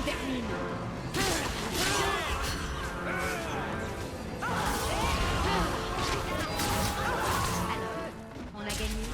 termine. Alors, on a gagné.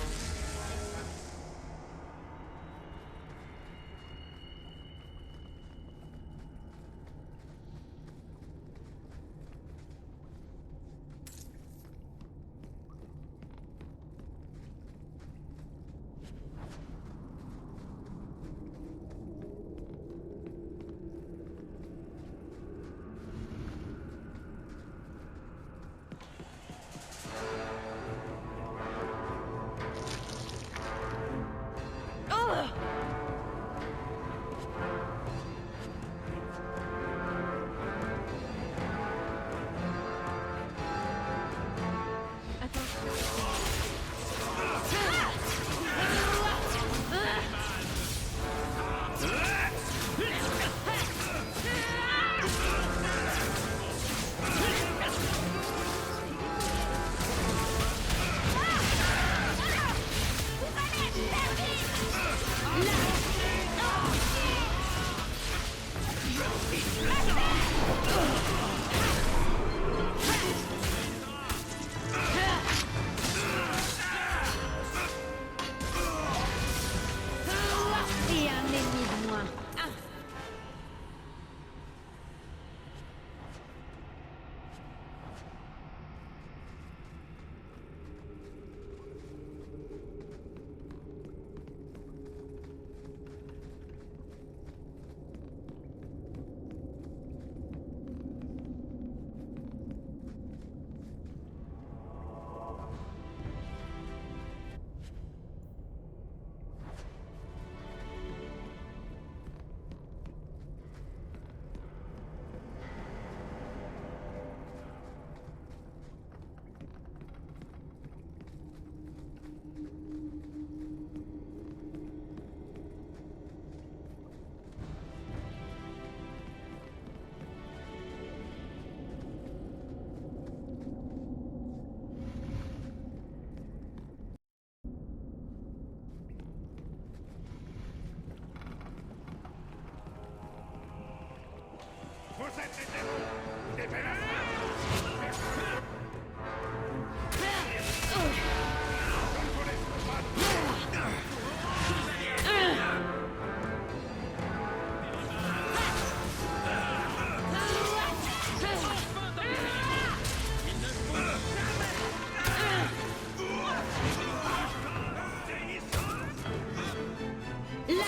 Et un ennemi de moins. Vous êtes des démons! Des pénètrants! Là!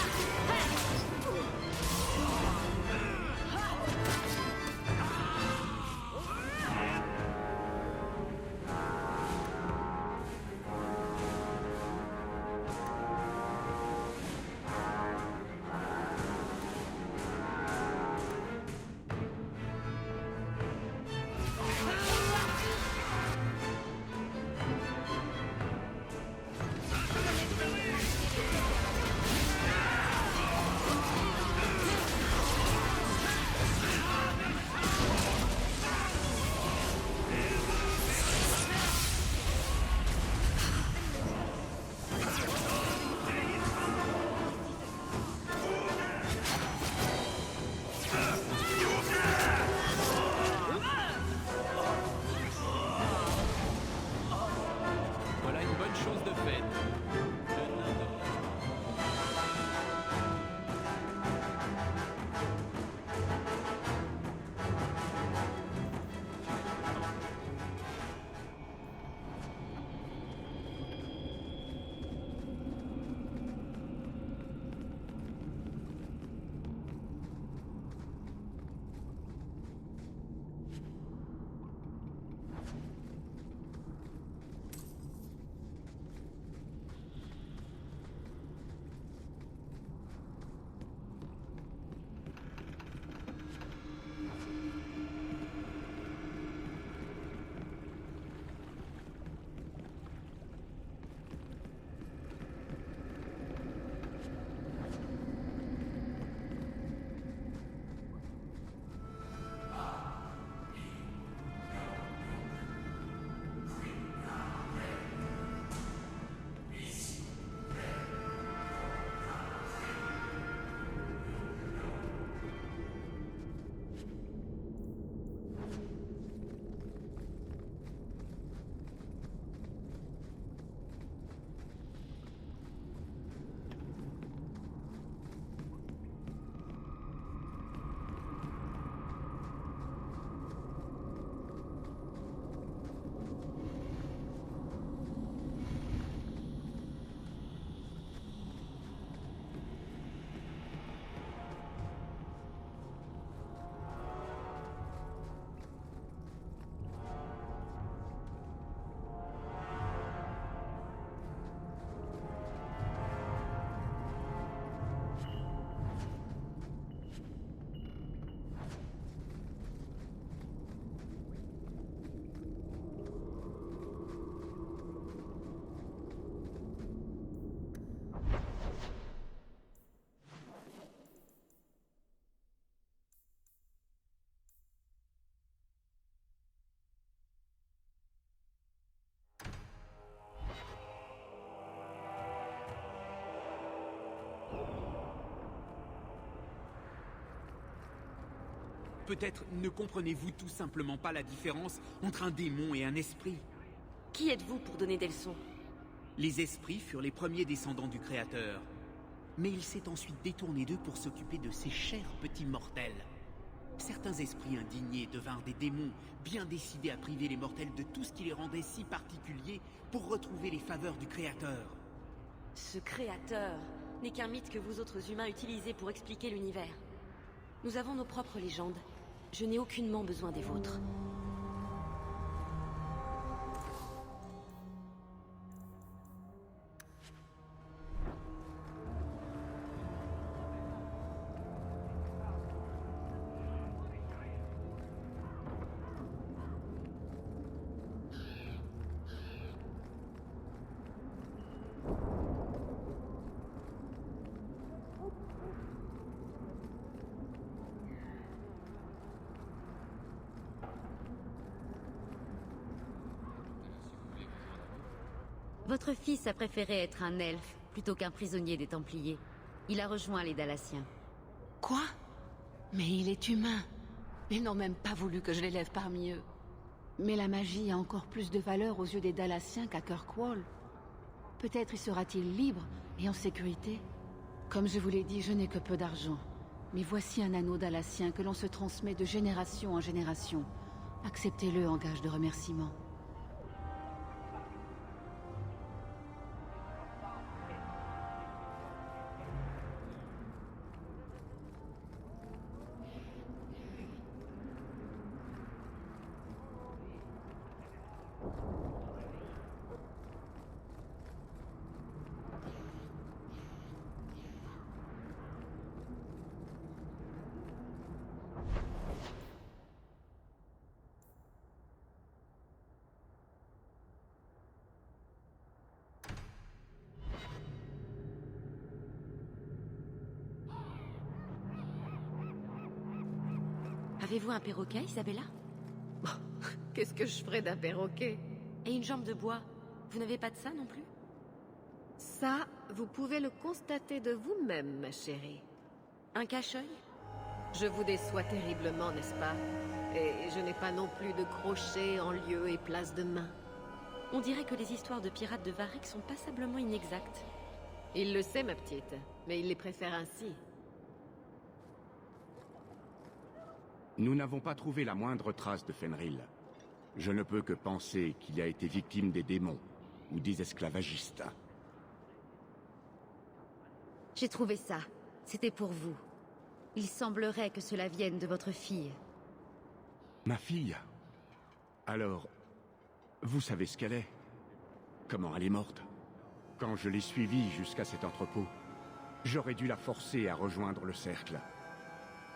Peut-être ne comprenez-vous tout simplement pas la différence entre un démon et un esprit. Qui êtes-vous pour donner des leçons? Les esprits furent les premiers descendants du Créateur. Mais il s'est ensuite détourné d'eux pour s'occuper de ces chers petits mortels. Certains esprits indignés devinrent des démons, bien décidés à priver les mortels de tout ce qui les rendait si particuliers pour retrouver les faveurs du Créateur. Ce créateur n'est qu'un mythe que vous autres humains utilisez pour expliquer l'univers. Nous avons nos propres légendes. Je n'ai aucunement besoin des vôtres. Votre fils a préféré être un elfe plutôt qu'un prisonnier des Templiers. Il a rejoint les Dalaciens. Quoi? Mais il est humain. Ils n'ont même pas voulu que je l'élève parmi eux. Mais la magie a encore plus de valeur aux yeux des Dalaciens qu'à Kirkwall. Peut-être y sera-t-il libre et en sécurité. Comme je vous l'ai dit, je n'ai que peu d'argent. Mais voici un anneau dalacien que l'on se transmet de génération en génération. Acceptez-le en gage de remerciement. Avez-vous un perroquet, Isabella? Qu'est-ce que je ferais d'un perroquet? Et une jambe de bois? Vous n'avez pas de ça non plus? Ça, vous pouvez le constater de vous-même, ma chérie. Un cache-œil? Je vous déçois terriblement, n'est-ce pas? Et je n'ai pas non plus de crochet en lieu et place de main. On dirait que les histoires de pirates de Varric sont passablement inexactes. Il le sait, ma petite, mais il les préfère ainsi. Nous n'avons pas trouvé la moindre trace de Fenrir. Je ne peux que penser qu'il a été victime des démons ou des esclavagistes. J'ai trouvé ça. C'était pour vous. Il semblerait que cela vienne de votre fille. Ma fille? Alors, vous savez ce qu'elle est? Comment elle est morte? Quand je l'ai suivie jusqu'à cet entrepôt, j'aurais dû la forcer à rejoindre le cercle.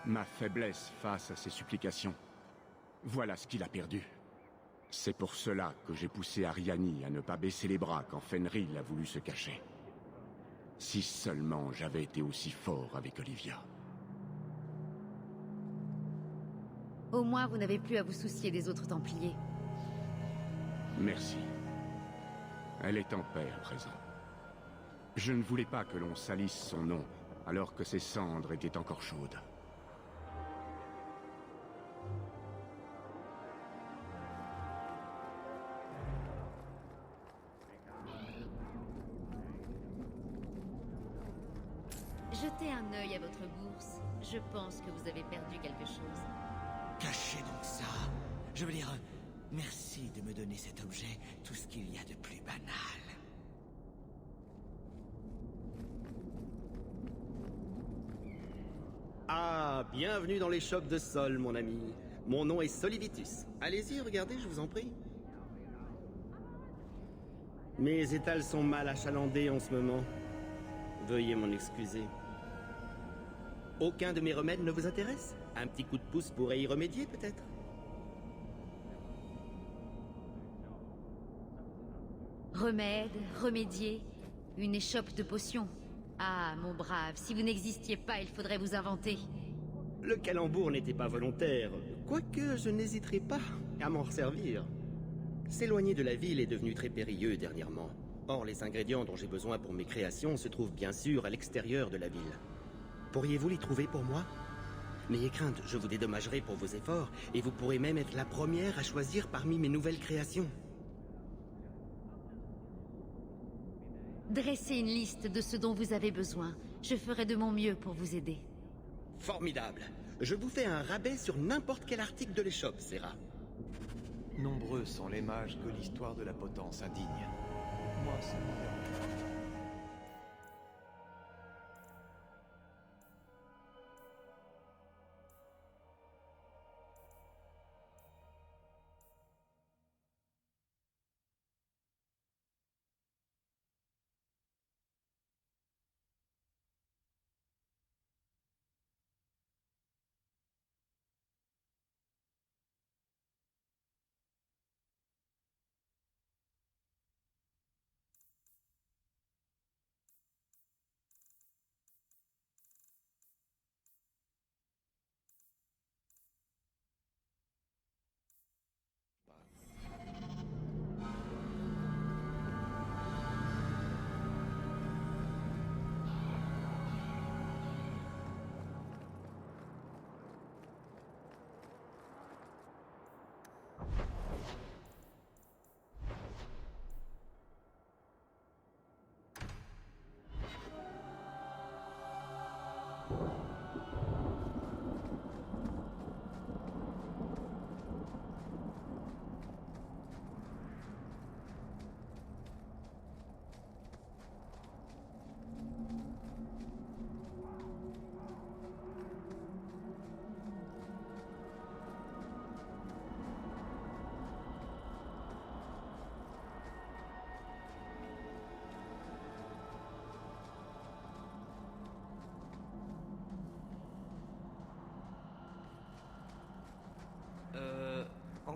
Ma faiblesse face à ses supplications. Voilà ce qu'il a perdu. C'est pour cela que j'ai poussé Ariani à ne pas baisser les bras quand Fenrir a voulu se cacher. Si seulement j'avais été aussi fort avec Olivia. Au moins, vous n'avez plus à vous soucier des autres Templiers. Merci. Elle est en paix à présent. Je ne voulais pas que l'on salisse son nom, alors que ses cendres étaient encore chaudes. Jetez un œil à votre bourse. Je pense que vous avez perdu quelque chose. Cachez donc ça. Je veux dire, merci de me donner cet objet, tout ce qu'il y a de plus banal. Ah, bienvenue dans les shops de Sol, mon ami. Mon nom est Solivitus. Allez-y, regardez, je vous en prie. Mes étals sont mal achalandés en ce moment. Veuillez m'en excuser. Aucun de mes remèdes ne vous intéresse? Un petit coup de pouce pourrait y remédier, peut-être? Remède, remédier, une échoppe de potions. Ah, mon brave, si vous n'existiez pas, il faudrait vous inventer. Le calembour n'était pas volontaire, quoique je n'hésiterai pas à m'en servir. S'éloigner de la ville est devenu très périlleux dernièrement. Or, les ingrédients dont j'ai besoin pour mes créations se trouvent bien sûr à l'extérieur de la ville. Pourriez-vous les trouver pour moi? N'ayez crainte, je vous dédommagerai pour vos efforts, et vous pourrez même être la première à choisir parmi mes nouvelles créations. Dressez une liste de ce dont vous avez besoin. Je ferai de mon mieux pour vous aider. Formidable. Je vous fais un rabais sur n'importe quel article de l'échoppe, Serra. Nombreux sont les mages que l'histoire de la potence indigne. Moi, ça me dérange pas.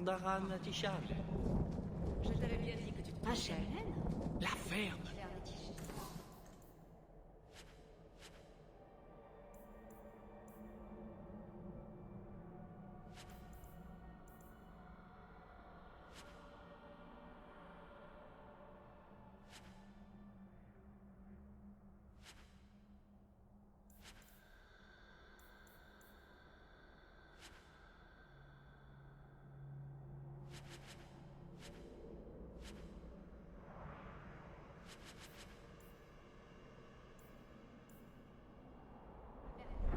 Andaran Tishal. Je t'avais bien dit que tu te Un trompais. chêne? La ferme.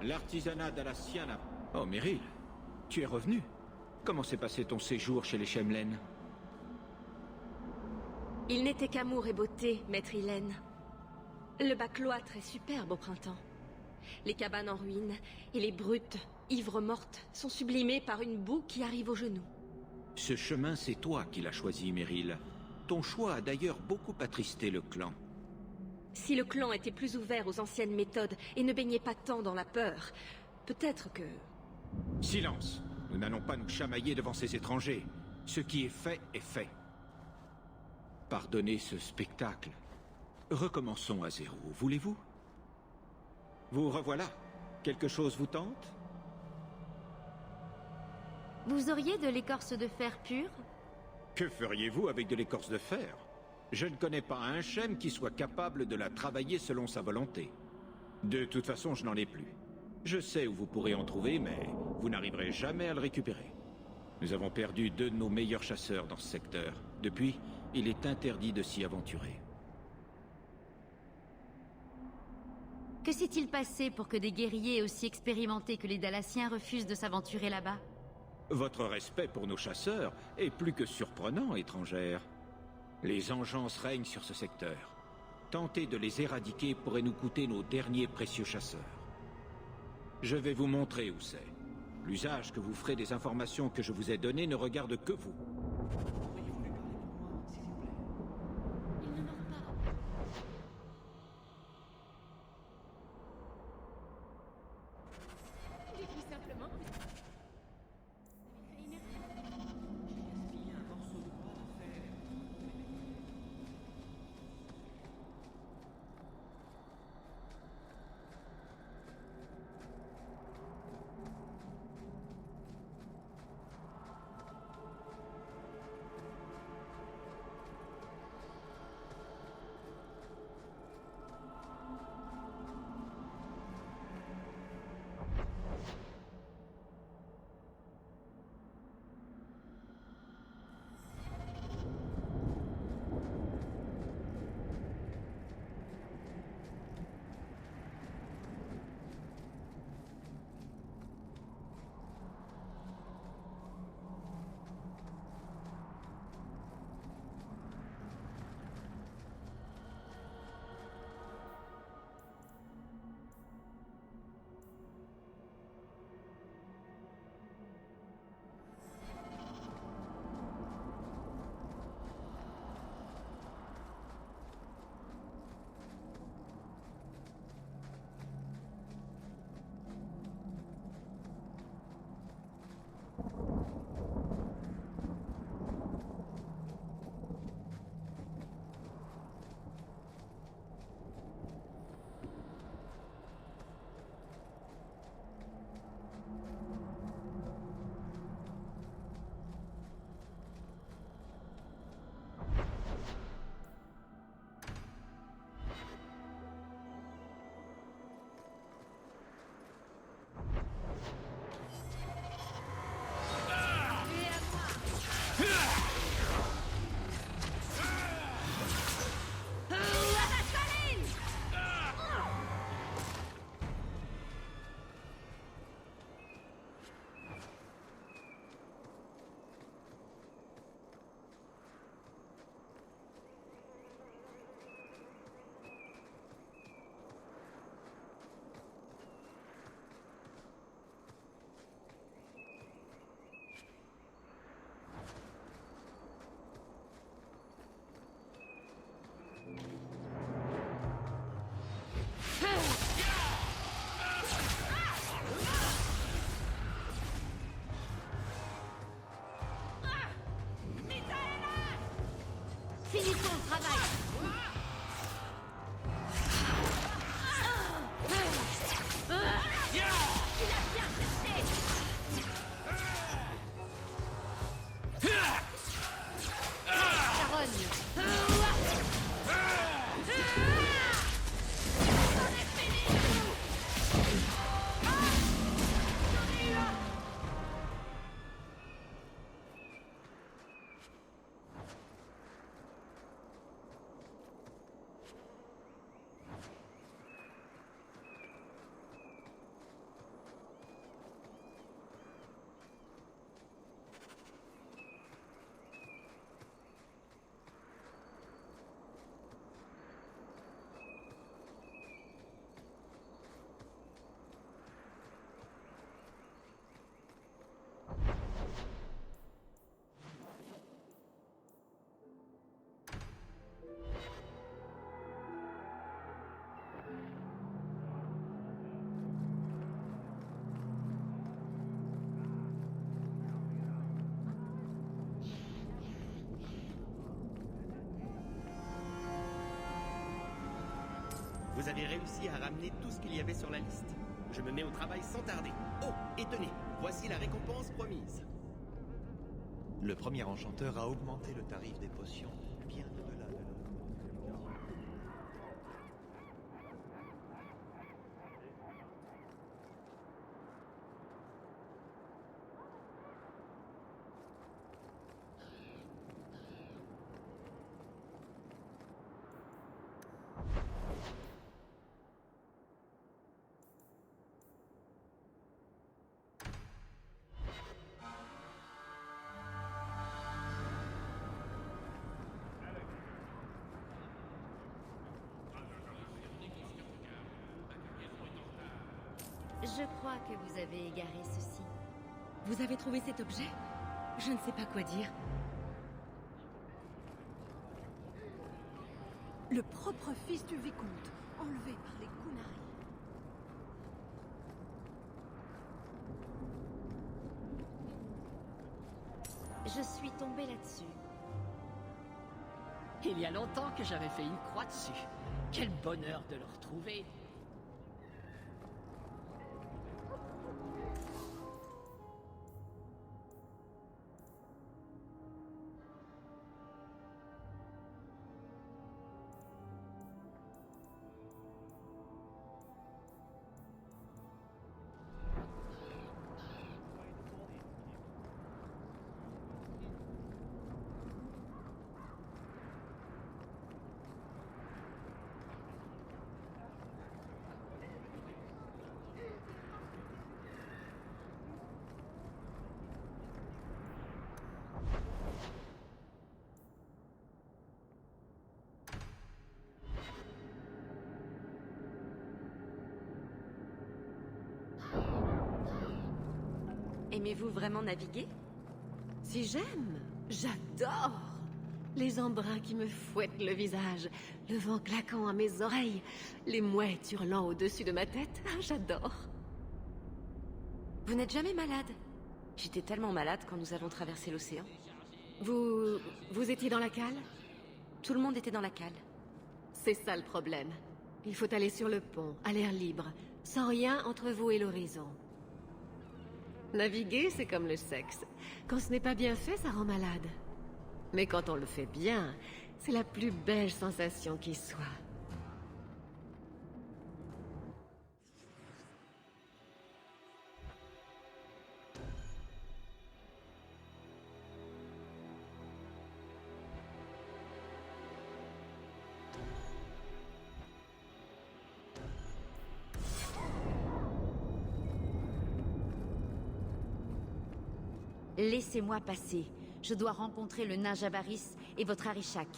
L'artisanat d'Alassien n'a... Oh, Meryl, tu es revenu. Comment s'est passé ton séjour chez les Shemlen? Il n'était qu'amour et beauté, maître Hélène. Le bas cloître est superbe au printemps. Les cabanes en ruine et les brutes, ivres mortes, sont sublimées par une boue qui arrive aux genoux. Ce chemin, c'est toi qui l'as choisi, Meryl. Ton choix a d'ailleurs beaucoup attristé le clan. Si le clan était plus ouvert aux anciennes méthodes et ne baignait pas tant dans la peur, peut-être que... Silence. Nous n'allons pas nous chamailler devant ces étrangers. Ce qui est fait est fait. Pardonnez ce spectacle. Recommençons à zéro, voulez-vous? Vous revoilà. Quelque chose vous tente? Vous auriez de l'écorce de fer pure? Que feriez-vous avec de l'écorce de fer? Je ne connais pas un Shem qui soit capable de la travailler selon sa volonté. De toute façon, je n'en ai plus. Je sais où vous pourrez en trouver, mais vous n'arriverez jamais à le récupérer. Nous avons perdu 2 de nos meilleurs chasseurs dans ce secteur. Depuis, il est interdit de s'y aventurer. Que s'est-il passé pour que des guerriers aussi expérimentés que les Dalassiens refusent de s'aventurer là-bas? Votre respect pour nos chasseurs est plus que surprenant, étrangère. Les engences règnent sur ce secteur. Tenter de les éradiquer pourrait nous coûter nos derniers précieux chasseurs. Je vais vous montrer où c'est. L'usage que vous ferez des informations que je vous ai données ne regarde que vous. Finissons le travail. Il a bien cherché. Charogne. Vous avez réussi à ramener tout ce qu'il y avait sur la liste. Je me mets au travail sans tarder. Oh, et tenez, voici la récompense promise. Le premier enchanteur a augmenté le tarif des potions bien au-delà de leur... Je crois que vous avez égaré ceci. Vous avez trouvé cet objet? Je ne sais pas quoi dire. Le propre fils du vicomte, enlevé par les Kunari. Je suis tombée là-dessus. Il y a longtemps que j'avais fait une croix dessus. Quel bonheur de le retrouver. Aimez-vous vraiment naviguer? Si j'aime, j'adore! Les embruns qui me fouettent le visage, le vent claquant à mes oreilles, les mouettes hurlant au-dessus de ma tête, j'adore! Vous n'êtes jamais malade? J'étais tellement malade quand nous avons traversé l'océan. Vous étiez dans la cale? Tout le monde était dans la cale. C'est ça le problème. Il faut aller sur le pont, à l'air libre, sans rien entre vous et l'horizon. Naviguer, c'est comme le sexe. Quand ce n'est pas bien fait, ça rend malade. Mais quand on le fait bien, c'est la plus belle sensation qui soit. Laissez-moi passer. Je dois rencontrer le nain Javaris et votre Arishak.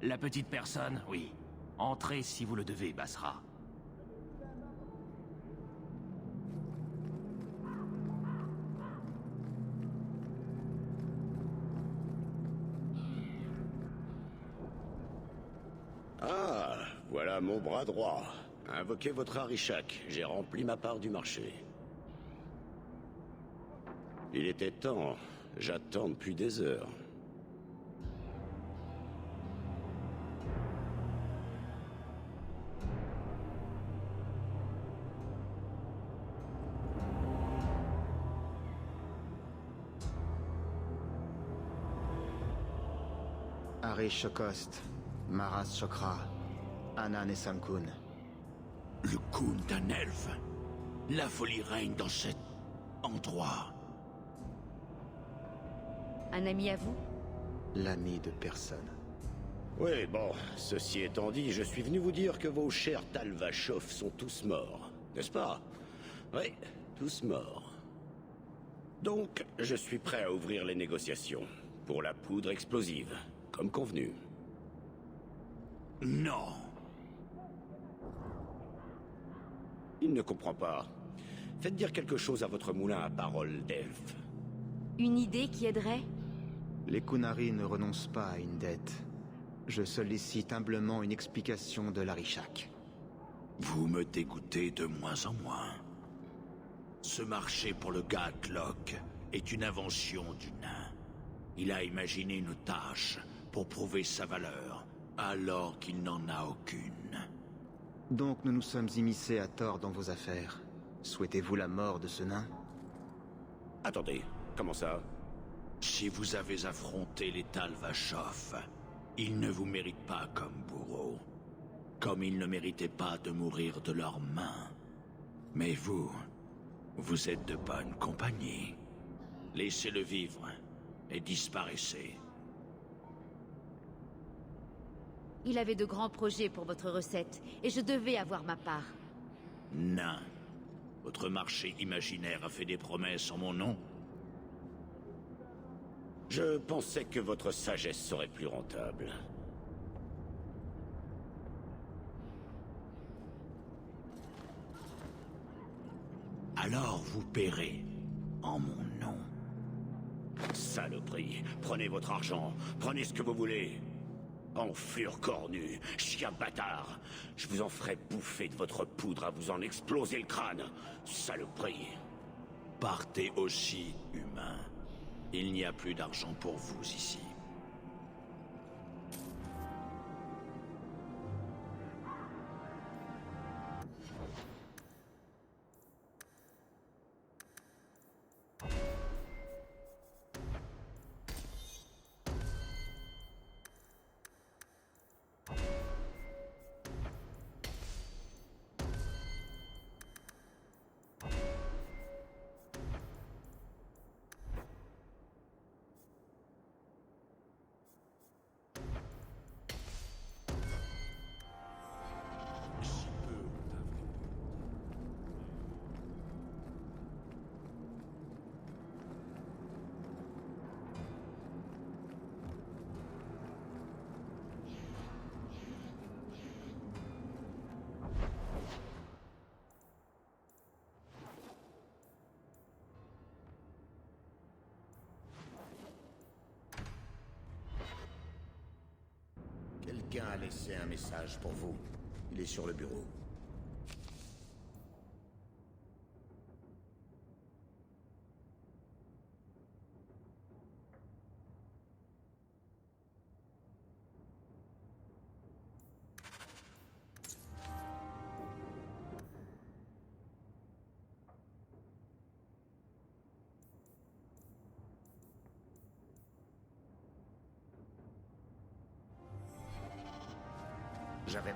La petite personne, oui. Entrez si vous le devez, Basra. Ah, voilà mon bras droit. Invoquez votre Arishak. J'ai rempli ma part du marché. Il était temps. J'attends depuis des heures. Arish Shokost, Maras Chokra, Anan et Samkun. Le Kun d'un elfe. La folie règne dans cet endroit. Un ami à vous? L'ami de personne. Oui, bon, ceci étant dit, je suis venu vous dire que vos chers Talvachov sont tous morts, n'est-ce pas? Oui, tous morts. Donc, je suis prêt à ouvrir les négociations pour la poudre explosive, comme convenu. Non. Il ne comprend pas. Faites dire quelque chose à votre moulin à parole d'elfe. Une idée qui aiderait? Les Kunari ne renoncent pas à une dette. Je sollicite humblement une explication de l'Arishak. Vous me dégoûtez de moins en moins. Ce marché pour le Gatlock est une invention du nain. Il a imaginé une tâche pour prouver sa valeur, alors qu'il n'en a aucune. Donc nous nous sommes immiscés à tort dans vos affaires. Souhaitez-vous la mort de ce nain? Attendez, comment ça? Si vous avez affronté les Talvachov, ils ne vous méritent pas comme bourreau. Comme ils ne méritaient pas de mourir de leurs mains. Mais vous êtes de bonne compagnie. Laissez-le vivre et disparaissez. Il avait de grands projets pour votre recette, et je devais avoir ma part. Nain. Votre marché imaginaire a fait des promesses en mon nom? Je pensais que votre sagesse serait plus rentable. Alors vous paierez en mon nom. Saloperie, prenez votre argent, prenez ce que vous voulez. Enflure cornue, chien bâtard, je vous en ferai bouffer de votre poudre à vous en exploser le crâne. Saloperie. Partez aussi, humain. Il n'y a plus d'argent pour vous ici. Quelqu'un a laissé un message pour vous. Il est sur le bureau. J'avais...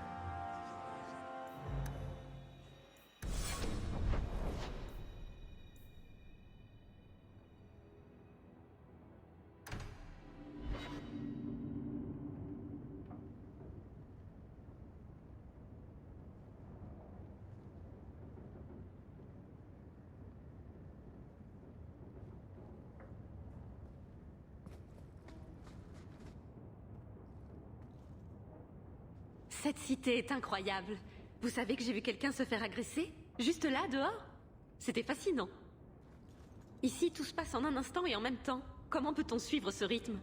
Cette cité est incroyable. Vous savez que j'ai vu quelqu'un se faire agresser? Juste là, dehors? C'était fascinant. Ici, tout se passe en un instant et en même temps. Comment peut-on suivre ce rythme?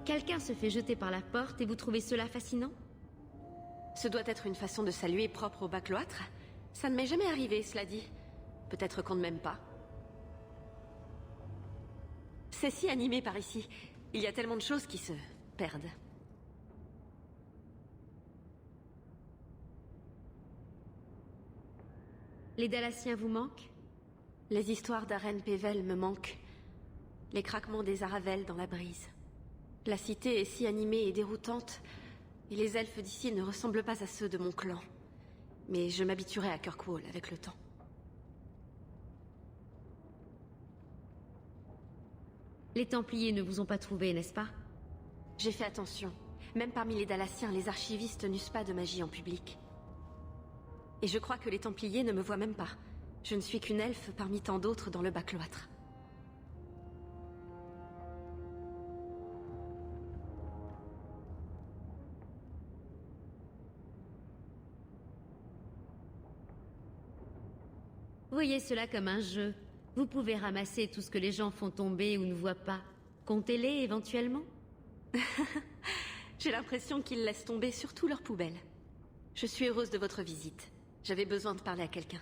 Quelqu'un se fait jeter par la porte et vous trouvez cela fascinant? Ce doit être une façon de saluer propre au bas-cloître. Ça ne m'est jamais arrivé, cela dit. Peut-être qu'on ne m'aime pas. C'est si animé par ici. Il y a tellement de choses qui se perdent. Les Dalassiens vous manquent? Les histoires d'Aren Pével me manquent. Les craquements des Aravels dans la brise. La cité est si animée et déroutante, et les elfes d'ici ne ressemblent pas à ceux de mon clan. Mais je m'habituerai à Kirkwall avec le temps. Les Templiers ne vous ont pas trouvé, n'est-ce pas? J'ai fait attention. Même parmi les Dalassiens, les archivistes n'usent pas de magie en public. Et je crois que les Templiers ne me voient même pas. Je ne suis qu'une elfe parmi tant d'autres dans le bas-cloître. Voyez cela comme un jeu. Vous pouvez ramasser tout ce que les gens font tomber ou ne voient pas. Comptez-les éventuellement. J'ai l'impression qu'ils laissent tomber surtout leurs poubelles. Je suis heureuse de votre visite. J'avais besoin de parler à quelqu'un.